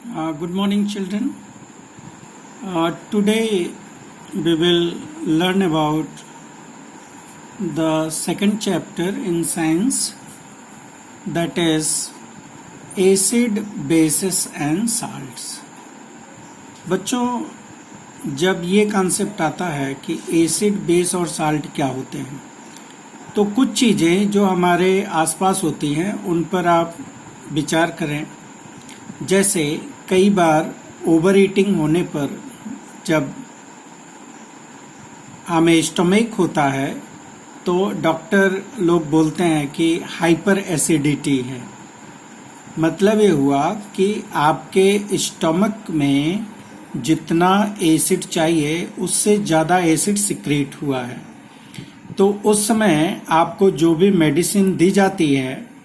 Good morning, children. Today we will learn about the second chapter in science, that is acid, bases and salts. बच्चों, जब ये concept आता है कि acid, base और salt क्या होते हैं, तो कुछ चीज़ें जो हमारे आसपास होती हैं उन पर आप विचार करें. जैसे कई बार ओवर ईटिंग होने पर जब हमें स्टमक होता है तो डॉक्टर लोग बोलते हैं कि हाइपर एसिडिटी है. मतलब ये हुआ कि आपके स्टमक में जितना एसिड चाहिए उससे ज़्यादा एसिड सिक्रीट हुआ है. तो उस समय आपको जो भी मेडिसिन दी जाती है,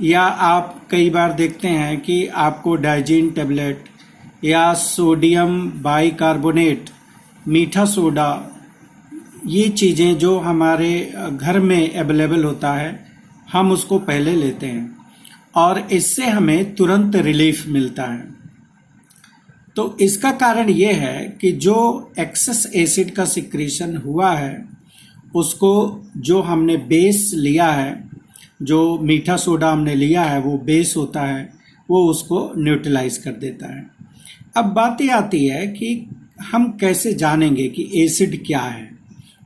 या आप कई बार देखते हैं कि आपको डाइजीन टेबलेट या सोडियम बाइकार्बोनेट, मीठा सोडा, ये चीज़ें जो हमारे घर में अवेलेबल होता है, हम उसको पहले लेते हैं और इससे हमें तुरंत रिलीफ मिलता है. तो इसका कारण ये है कि जो एक्सेस एसिड का सिक्रीशन हुआ है उसको जो हमने बेस लिया है, जो मीठा सोडा हमने लिया है वो बेस होता है, वो उसको न्यूट्रलाइज कर देता है. अब बात ये आती है कि हम कैसे जानेंगे कि एसिड क्या है,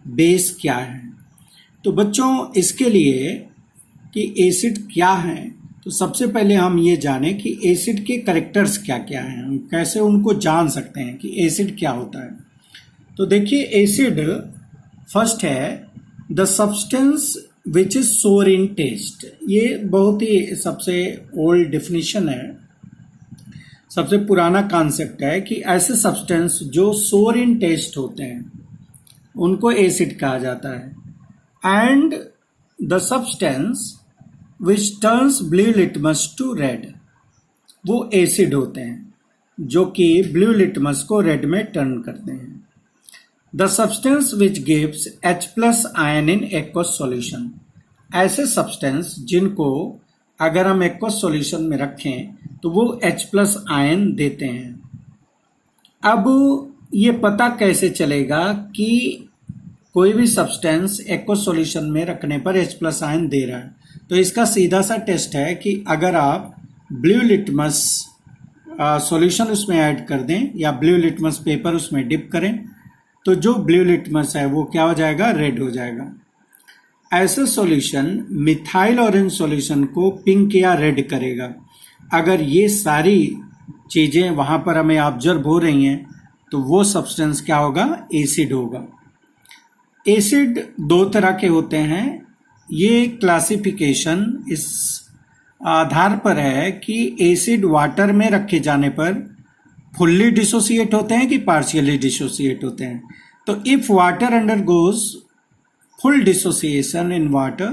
बेस क्या है. तो बच्चों, इसके लिए कि एसिड क्या है, तो सबसे पहले हम ये जानें कि एसिड के कैरेक्टर्स क्या क्या हैं, हम कैसे उनको जान सकते हैं कि एसिड क्या होता है. तो देखिए, एसिड फर्स्ट है द सब्सटेंस विच इज सोर इन टेस्ट. ये बहुत ही सबसे ओल्ड डेफिनेशन है, सबसे पुराना कॉन्सेप्ट है कि ऐसे सब्सटेंस जो सोर इन टेस्ट होते हैं उनको एसिड कहा जाता है. And the substance which turns blue litmus to red, वो एसिड होते हैं जो कि ब्लू लिटमस को रेड में टर्न करते हैं. The substance which gives H plus ion in aqueous solution, ऐसे सब्सटेंस जिनको अगर हम एक्वस सॉल्यूशन में रखें तो वो H प्लस आयन देते हैं. अब ये पता कैसे चलेगा कि कोई भी सब्सटेंस एक्वस सॉल्यूशन में रखने पर H प्लस आयन दे रहा है? तो इसका सीधा सा टेस्ट है कि अगर आप ब्लू लिटमस सॉल्यूशन उसमें ऐड कर दें या ब्लू लिटमस पेपर उसमें डिप करें, तो जो ब्लू लिटमस है वो क्या हो जाएगा? रेड हो जाएगा. ऐसा सॉल्यूशन मिथाइल ऑरेंज सॉल्यूशन को पिंक या रेड करेगा. अगर ये सारी चीज़ें वहाँ पर हमें ऑब्जर्व हो रही हैं तो वो सब्सटेंस क्या होगा? एसिड होगा. एसिड दो तरह के होते हैं. ये क्लासिफिकेशन इस आधार पर है कि एसिड वाटर में रखे जाने पर फुल्ली डिसोसिएट होते हैं कि पार्शियली डिसोसिएट होते हैं. तो if water undergoes full dissociation in water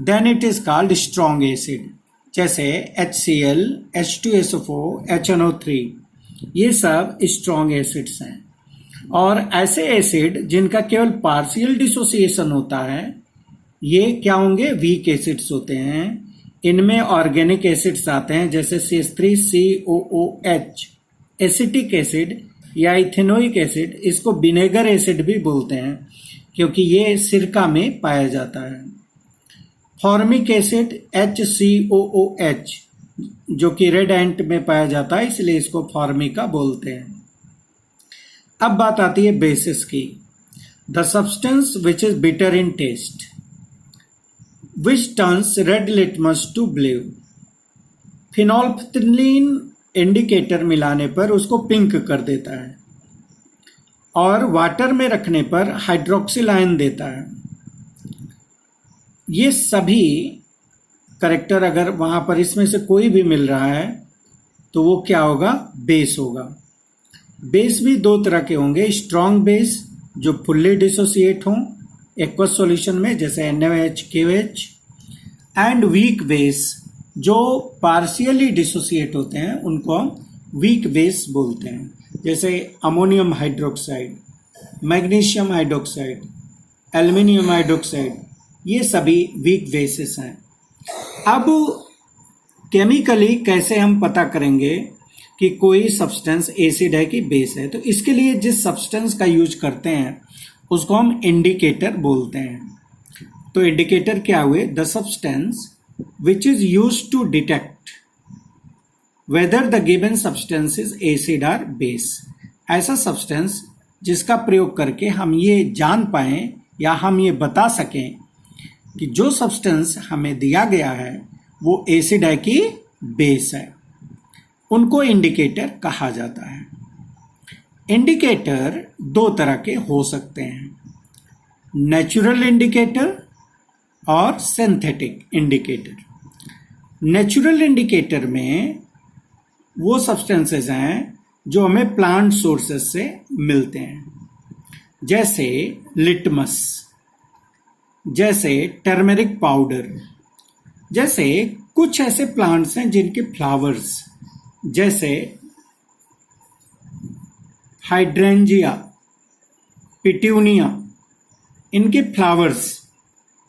then it is called strong acid. जैसे HCl, H2SO4, HNO3, ये सब स्ट्रॉन्ग एसिड्स हैं. और ऐसे एसिड जिनका केवल पार्शियल डिसोसिएशन होता है, ये क्या होंगे? वीक एसिड्स होते हैं. इनमें ऑर्गेनिक एसिड्स आते हैं जैसे CH3COOH, एसिटिक एसिड या इथेनोइक एसिड. इसको विनेगर एसिड भी बोलते हैं क्योंकि ये सिरका में पाया जाता है. फॉर्मिक एसिड HCOOH, जो कि रेड एंट में पाया जाता है, इसलिए इसको फॉर्मिका बोलते हैं. अब बात आती है बेसिस की. The substance which is bitter in taste which turns red litmus to blue. Phenolphthalein indicator मिलाने पर उसको पिंक कर देता है और वाटर में रखने पर हाइड्रोक्सिल आयन देता है. ये सभी कैरेक्टर अगर वहाँ पर इसमें से कोई भी मिल रहा है तो वो क्या होगा? बेस होगा. बेस भी दो तरह के होंगे. स्ट्रॉन्ग बेस जो फुल्ली डिसोसिएट हों एक्वस सॉल्यूशन में जैसे NaOH, KOH, and weak base जो पार्शियली डिसोसिएट होते हैं उनको हम वीक बेस बोलते हैं. जैसे ammonium hydroxide, magnesium hydroxide, aluminium hydroxide, ये सभी वीक बेसिस हैं. अब केमिकली कैसे हम पता करेंगे कि कोई सब्सटेंस एसिड है कि बेस है, तो इसके लिए जिस सब्सटेंस का यूज करते हैं उसको हम इंडिकेटर बोलते हैं। तो इंडिकेटर क्या हुए? The substance which is use to detect whether the given substance is acid और बेस। ऐसा सब्सटेंस जिसका प्रयोग करके हम ये जान पाए या हम ये बता सकें कि जो सब्सटेंस हमें दिया गया है वो एसिड है कि बेस है, उनको इंडिकेटर कहा जाता है। इंडिकेटर दो तरह के हो सकते हैं, नेचुरल इंडिकेटर और सिंथेटिक इंडिकेटर। नेचुरल इंडिकेटर में वो सब्सटेंसेस हैं जो हमें प्लांट सोर्सेस से मिलते हैं, जैसे लिटमस, जैसे टर्मरिक पाउडर, जैसे कुछ ऐसे प्लांट्स हैं जिनके फ्लावर्स, जैसे हाइड्रेंजिया, पिट्यूनिया, इनके फ्लावर्स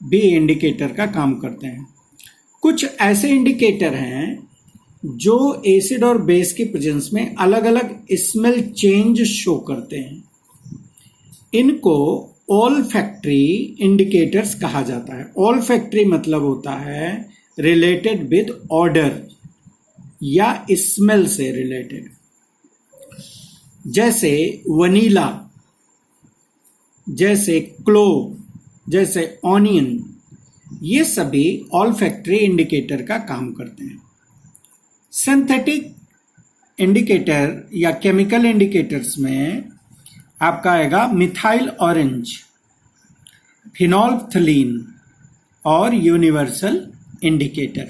भी इंडिकेटर का काम करते हैं। कुछ ऐसे इंडिकेटर हैं जो एसिड और बेस की प्रेजेंस में अलग अलग स्मेल चेंज शो करते हैं। इनको ओल्फैक्टरी इंडिकेटर्स कहा जाता है। ओल्फैक्टरी मतलब होता है रिलेटेड विद ऑडर या स्मेल से रिलेटेड, जैसे वनीला, जैसे क्लोव, जैसे ऑनियन, ये सभी ओल्फैक्टरी इंडिकेटर का काम करते हैं। सिंथेटिक इंडिकेटर या केमिकल इंडिकेटर्स में आपका आएगा मिथाइल ऑरेंज, फिनोल्फ्थलीन और यूनिवर्सल इंडिकेटर,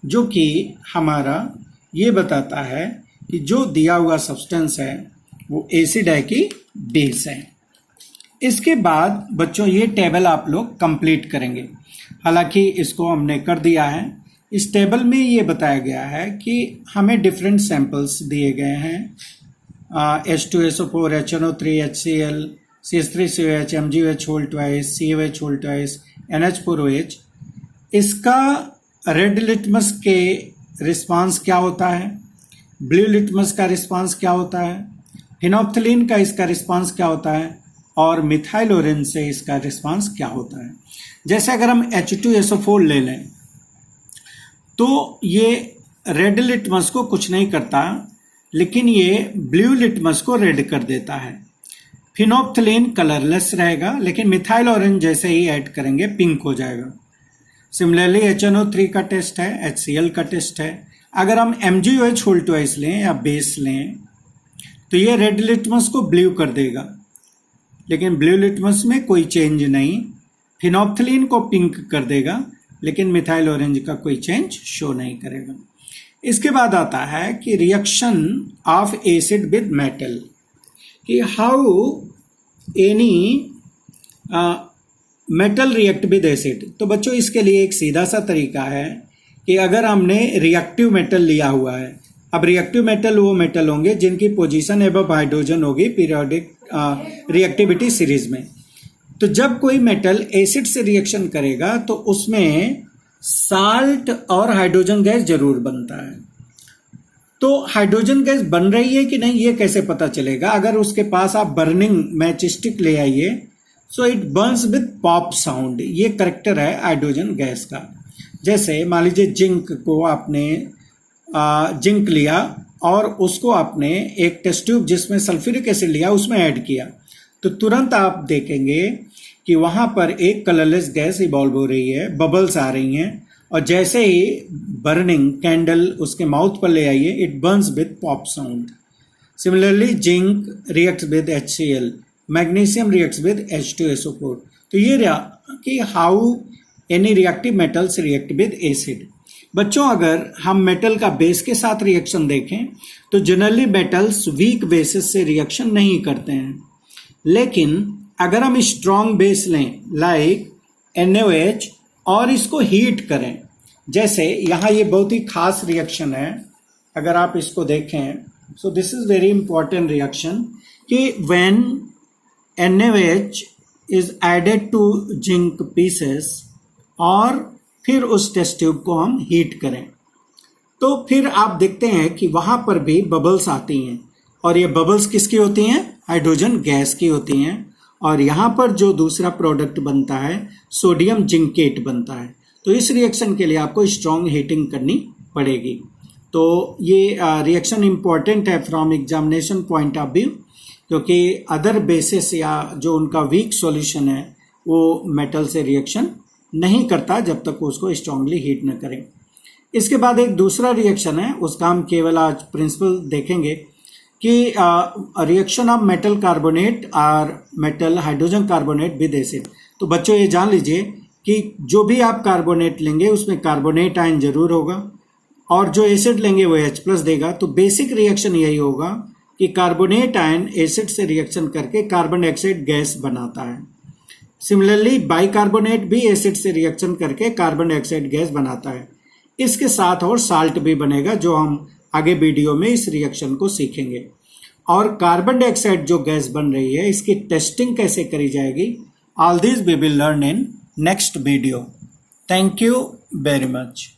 जो कि हमारा ये बताता है कि जो दिया हुआ सब्सटेंस है वो एसिड है कि बेस है। इसके बाद बच्चों ये टेबल आप लोग कंप्लीट करेंगे, हालांकि इसको हमने कर दिया है। इस टेबल में ये बताया गया है कि हमें डिफरेंट सैंपल्स दिए गए हैं, H2SO4, HNO3, HCl, CH3COH, MgOH whole twice, COH whole twice, NH4OH। इसका रेड लिटमस के रिस्पांस क्या होता है, ब्लू लिटमस का रिस्पांस क्या होता है, फिनोल्फ्थलीन का इसका रिस्पांस क्या होता है, और मिथाइल ऑरेंज से इसका रिस्पांस क्या होता है। जैसे अगर हम H2SO4 ले लें तो ये रेड लिटमस को कुछ नहीं करता, लेकिन ये ब्लू लिटमस को रेड कर देता है। फिनोल्फ्थलीन कलरलेस रहेगा, लेकिन मिथाइल ऑरेंज जैसे ही ऐड करेंगे पिंक हो जाएगा। सिमिलरली HNO3 का टेस्ट है, HCl का टेस्ट है। अगर हम MgOH होल ट्वाइस लें या बेस लें तो ये रेड लिटमस को ब्लू कर देगा, लेकिन ब्लू लिटमस में कोई चेंज नहीं। फिनोल्फ्थलीन को पिंक कर देगा, लेकिन मिथाइल ऑरेंज का कोई चेंज शो नहीं करेगा। इसके बाद आता है कि reaction of acid with metal, कि how any metal react with acid. तो बच्चों इसके लिए एक सीधा सा तरीका है कि अगर हमने रिएक्टिव मेटल लिया हुआ है, अब रिएक्टिव मेटल वो मेटल होंगे जिनकी पोजीशन एबव हाइड्रोजन होगी पीरियोडिक रिएक्टिविटी सीरीज में। तो जब कोई मेटल एसिड से रिएक्शन करेगा तो उसमें साल्ट और हाइड्रोजन गैस जरूर बनता है। तो हाइड्रोजन गैस बन रही है कि नहीं ये कैसे पता चलेगा? अगर उसके पास आप बर्निंग मैच स्टिक ले आइए, so it Burns with pop sound. ये करेक्टर है हाइड्रोजन गैस का। जैसे मान लीजिए जिंक को आपने जिंक लिया और उसको आपने एक टेस्ट ट्यूब जिसमें सल्फ्यूरिक एसिड लिया उसमें ऐड किया, तो तुरंत आप देखेंगे कि वहां पर एक कलरलेस गैस इवॉल्व हो रही है, बबल्स आ रही हैं, और जैसे ही बर्निंग कैंडल उसके माउथ पर ले आइए, it Burns with pop sound. Similarly zinc reacts with HCl, magnesium reacts with H2SO4। तो ये रहा कि how any reactive metals react with acid. बच्चों अगर हम मेटल का बेस के साथ रिएक्शन देखें तो जनरली मेटल्स वीक बेसिस से रिएक्शन नहीं करते हैं, लेकिन अगर हम स्ट्रॉन्ग बेस लें लाइक NaOH और इसको हीट करें, जैसे यहाँ ये बहुत ही खास रिएक्शन है, अगर आप इसको देखें, so this is very important reaction कि when NaOH is added to zinc pieces और फिर उस टेस्ट ट्यूब को हम हीट करें, तो फिर आप देखते हैं कि वहां पर भी बबल्स आती हैं, और ये बबल्स किसकी होती हैं? हाइड्रोजन गैस की होती हैं। और यहाँ पर जो दूसरा प्रोडक्ट बनता है सोडियम जिंकेट बनता है। तो इस रिएक्शन के लिए आपको स्ट्रॉन्ग हीटिंग करनी पड़ेगी। तो ये रिएक्शन इम्पॉर्टेंट है from examination point of view, क्योंकि अदर बेसिस या जो उनका वीक सॉल्यूशन है वो मेटल से रिएक्शन नहीं करता जब तक उसको स्ट्रांगली हीट न करें। इसके बाद एक दूसरा रिएक्शन है, उसका हम केवल आज प्रिंसिपल देखेंगे कि रिएक्शन ऑफ मेटल कार्बोनेट और metal hydrogen carbonate with acid. तो बच्चों ये जान लीजिए कि जो भी आप कार्बोनेट लेंगे उसमें कार्बोनेट आयन जरूर होगा, और जो एसिड लेंगे वो H+ देगा। तो बेसिक रिएक्शन यही होगा कि कार्बोनेट आयन एसिड से रिएक्शन करके कार्बन डाइऑक्साइड गैस बनाता है। सिमिलरली बाइकार्बोनेट भी एसिड से रिएक्शन करके कार्बन डाइऑक्साइड गैस बनाता है। इसके साथ और साल्ट भी बनेगा, जो हम आगे वीडियो में इस रिएक्शन को सीखेंगे। और कार्बन डाइऑक्साइड जो गैस बन रही है इसकी टेस्टिंग कैसे करी जाएगी, all this we will learn in next video. Thank you very much.